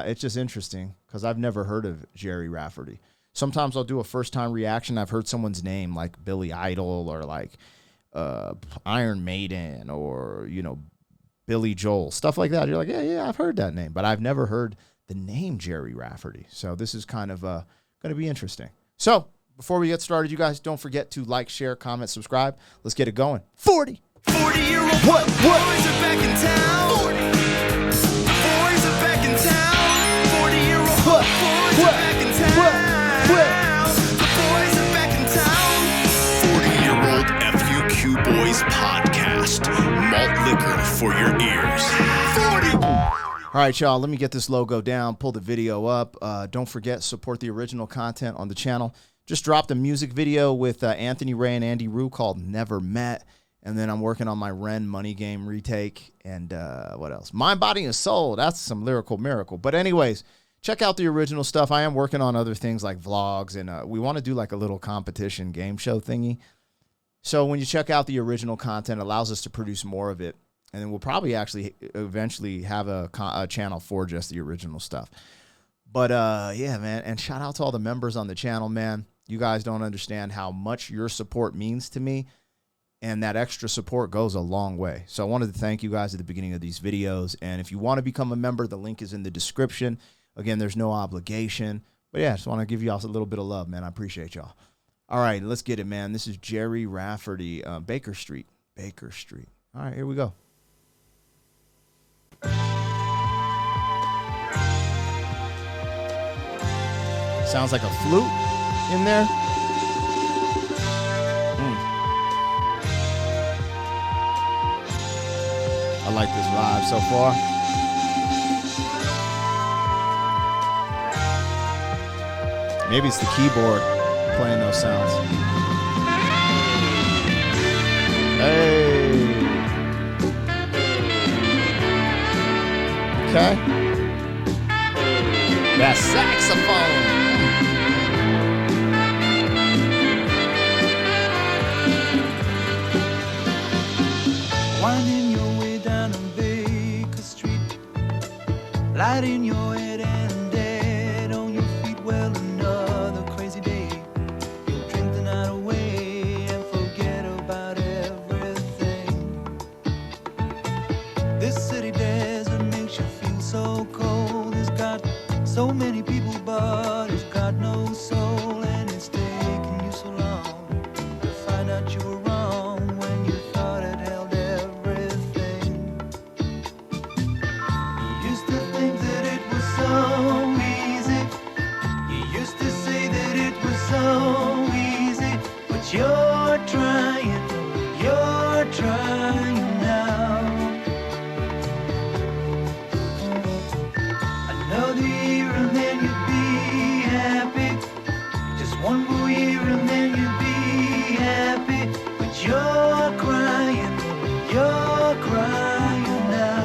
It's just interesting because I've never heard of Gerry Rafferty. Sometimes I'll do a first-time reaction. I've heard someone's name like Billy Idol or like Iron Maiden or, Billy Joel, stuff like that. You're like, yeah, I've heard that name. But I've never heard the name Gerry Rafferty. So this is kind of going to be interesting. So before we get started, you guys, don't forget to like, share, comment, subscribe. Let's get it going. 40-year-old what? Boys are back in town. 40. Boys are back in town. 40-year-old boys are back in town. The boys are back in town. 40-year-old FUQ Boys Podcast. Malt liquor for your ears. 40. All right, y'all, let me get this logo down, pull the video up. Don't forget, support the original content on the channel. Just dropped a music video with Anthony Ray and Andy Rue called Never Met. And then I'm working on my Ren Money Game retake. And what else? Mind, Body, and Soul. That's some lyrical miracle. But anyways, check out the original stuff. I am working on other things like vlogs. And we want to do like a little competition game show thingy. So when you check out the original content, it allows us to produce more of it. And then we'll probably actually eventually have a channel for just the original stuff. But yeah, man. And shout out to all the members on the channel, man. You guys don't understand how much your support means to me. And that extra support goes a long way. So I wanted to thank you guys at the beginning of these videos. And if you want to become a member, the link is in the description. Again, there's no obligation. But yeah, I just want to give y'all a little bit of love, man. I appreciate y'all. All right, let's get it, man. This is Gerry Rafferty, Baker Street. Baker Street. All right, here we go. Sounds like a flute in there. I like this vibe so far. Maybe it's the keyboard playing those sounds. Hey. Okay. That saxophone. Winding your way down on Baker Street, lighting your head and dead on your feet. Well, another crazy day. You'll drink the night away and forget about everything. This city desert makes you feel so cold. It's got so many people, but it's got no soul. And it's taken you so long to find out you were wrong when you thought it held everything. You used to think that it was so easy. You used to say that it was so easy. But you're trying now. Another year and then you'd be happy. Just one more year and then you'd be happy. But you're crying now.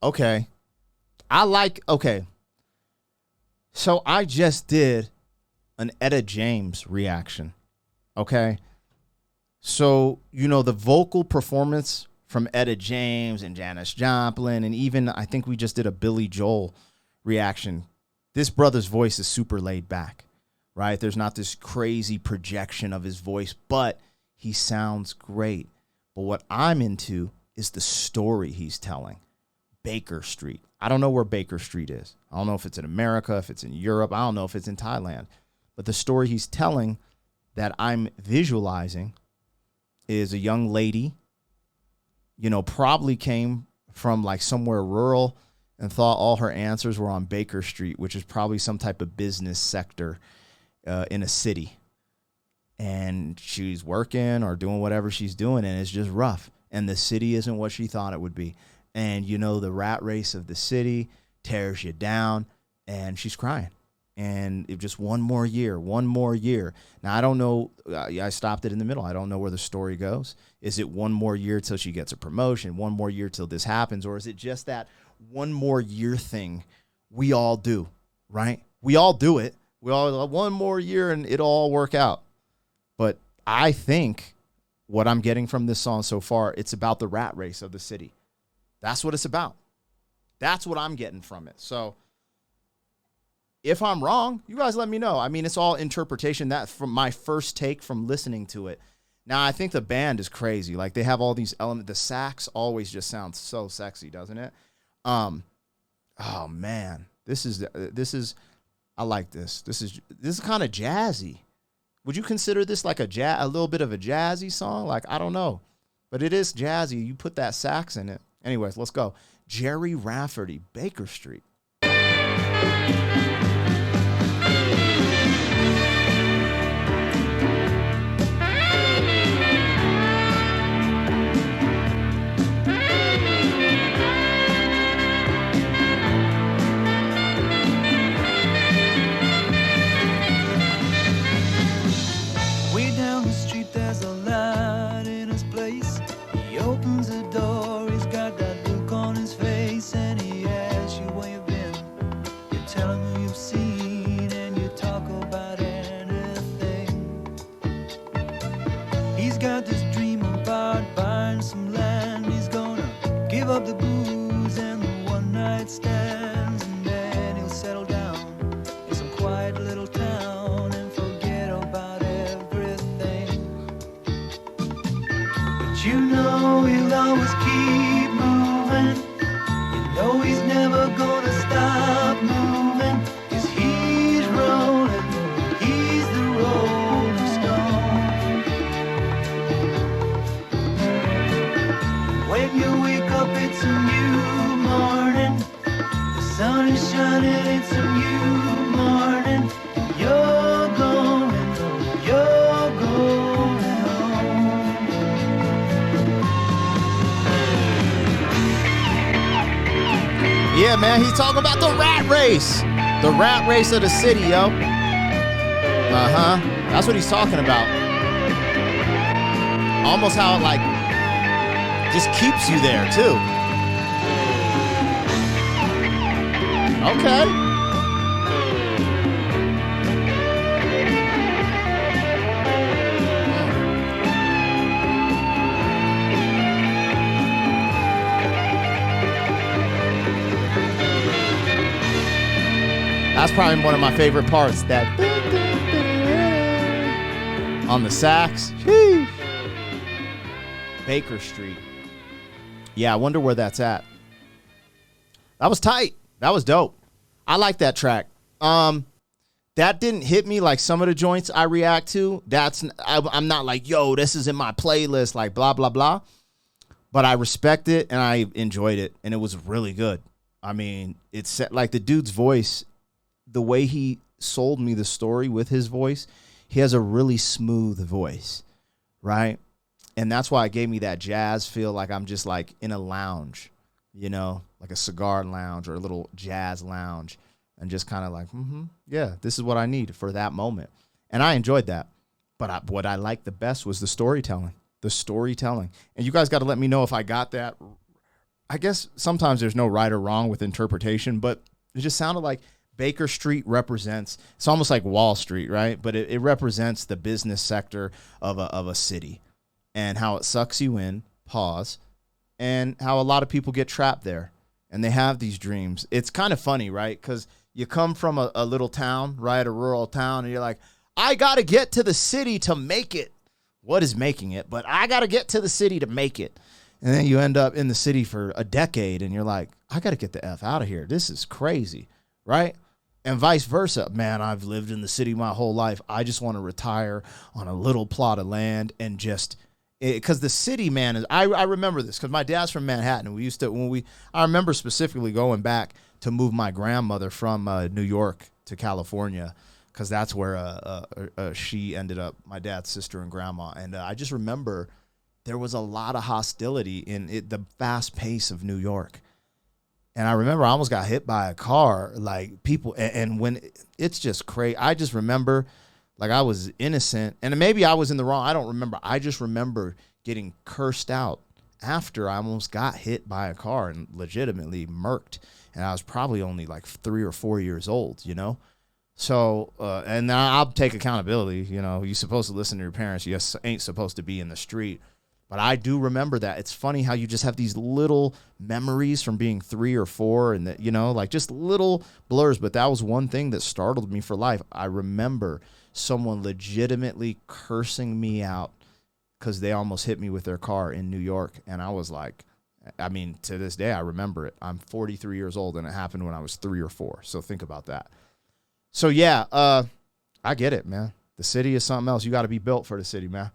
Okay. Okay. So I just did an Etta James reaction. Okay. So, the vocal performance from Etta James and Janis Joplin, and even I think we just did a Billy Joel reaction. This brother's voice is super laid back, right? There's not this crazy projection of his voice, but he sounds great. But what I'm into is the story he's telling. Baker Street. I don't know where Baker Street is. I don't know if it's in America, if it's in Europe. I don't know if it's in Thailand. But the story he's telling that I'm visualizing is a young lady, probably came from like somewhere rural and thought all her answers were on Baker Street, which is probably some type of business sector in a city. And she's working or doing whatever she's doing, and it's just rough. And the city isn't what she thought it would be. And, the rat race of the city tears you down, and she's crying. And it just one more year, one more year. Now, I don't know. I stopped it in the middle. I don't know where the story goes. Is it one more year till she gets a promotion, one more year till this happens, or is it just that one more year thing we all do, right? We all do it. We all one more year and it'll all work out. But I think what I'm getting from this song so far, it's about the rat race of the city. That's what it's about. That's what I'm getting from it. So if I'm wrong, you guys let me know. I mean, it's all interpretation. That from my first take from listening to it. Now, I think the band is crazy. Like, they have all these elements. The sax always just sounds so sexy, doesn't it? Oh man, this is I like this. This is kind of jazzy. Would you consider this like a little bit of a jazzy song? Like, I don't know, but it is jazzy. You put that sax in it. Anyways, let's go. Gerry Rafferty, Baker Street. got this dream about buying some land. He's gonna give up the booze and the one-night stands, and then he'll settle down in some quiet little town and forget about everything. But you know he'll always keep moving. You know he's never gonna stop moving, 'cause he's rolling, he's the rolling stone. When you wake up, it's a new morning. The sun is shining, it's a new morning. You're going home. Yeah, man, he's talking about the rat race. The rat race of the city, yo. That's what he's talking about. Almost how it, like, just keeps you there, too. Okay. That's probably one of my favorite parts, that on the sax. Sheesh. Baker Street. Yeah, I wonder where that's at. That was tight. That was dope. I like that track. That didn't hit me like some of the joints I react to. I'm not like, yo, this is in my playlist, like blah, blah, blah. But I respect it and I enjoyed it, and it was really good. I mean, it's set, like, the dude's voice, the way he sold me the story with his voice, he has a really smooth voice, right? And that's why it gave me that jazz feel, like I'm just like in a lounge, you know, like a cigar lounge or a little jazz lounge, and just kind of like, yeah, this is what I need for that moment. And I enjoyed that. But what I liked the best was the storytelling. And you guys got to let me know if I got that. I guess sometimes there's no right or wrong with interpretation, but it just sounded like Baker Street represents, it's almost like Wall Street, right? But it represents the business sector of a city, and how it sucks you in, pause, and how a lot of people get trapped there, and they have these dreams. It's kind of funny, right? Because you come from a little town, right, a rural town, and you're like, I got to get to the city to make it. What is making it? But I got to get to the city to make it. And then you end up in the city for a decade, and you're like, I got to get the F out of here. This is crazy, right? And vice versa. Man, I've lived in the city my whole life. I just want to retire on a little plot of land and just, because the city, man, is, I remember this because my dad's from Manhattan. I remember specifically going back to move my grandmother from New York to California, because that's where she ended up, my dad's sister and grandma. And I just remember there was a lot of hostility in the fast pace of New York. And I remember I almost got hit by a car, like people, and when it's just crazy. I just remember like I was innocent, and maybe I was in the wrong. I don't remember. I just remember getting cursed out after I almost got hit by a car and legitimately murked. And I was probably only like 3 or 4 years old, you know? So, and I'll take accountability. You know, you're supposed to listen to your parents. You ain't supposed to be in the street. But I do remember that. It's funny how you just have these little memories from being 3 or 4 and that, you know, like just little blurs. But that was one thing that startled me for life. I remember someone legitimately cursing me out because they almost hit me with their car in New York. And I was like, I mean, to this day, I remember it. I'm 43 years old and it happened when I was 3 or 4. So think about that. So yeah, I get it, man. The city is something else. You got to be built for the city, man.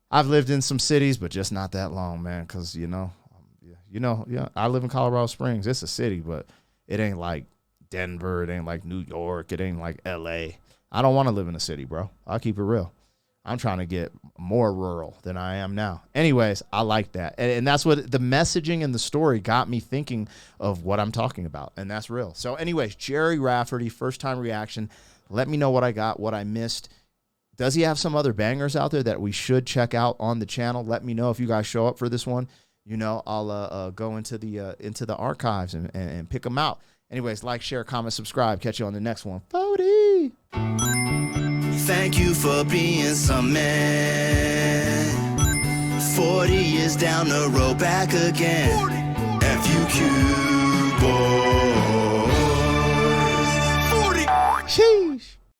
I've lived in some cities, but just not that long, man. Cause yeah, I live in Colorado Springs. It's a city, but it ain't like Denver. It ain't like New York. It ain't like LA. I don't want to live in a city, bro. I'll keep it real. I'm trying to get more rural than I am now. Anyways, I like that. And that's what the messaging in the story got me thinking of what I'm talking about. And that's real. So anyways, Gerry Rafferty, first time reaction. Let me know what I got, what I missed. Does he have some other bangers out there that we should check out on the channel? Let me know if you guys show up for this one. You know, I'll go into the archives and pick them out. Anyways, like, share, comment, subscribe. Catch you on the next one. 40. Thank you for being some man. 40 years down the road, back again. FUQ boys. 40. Sheesh.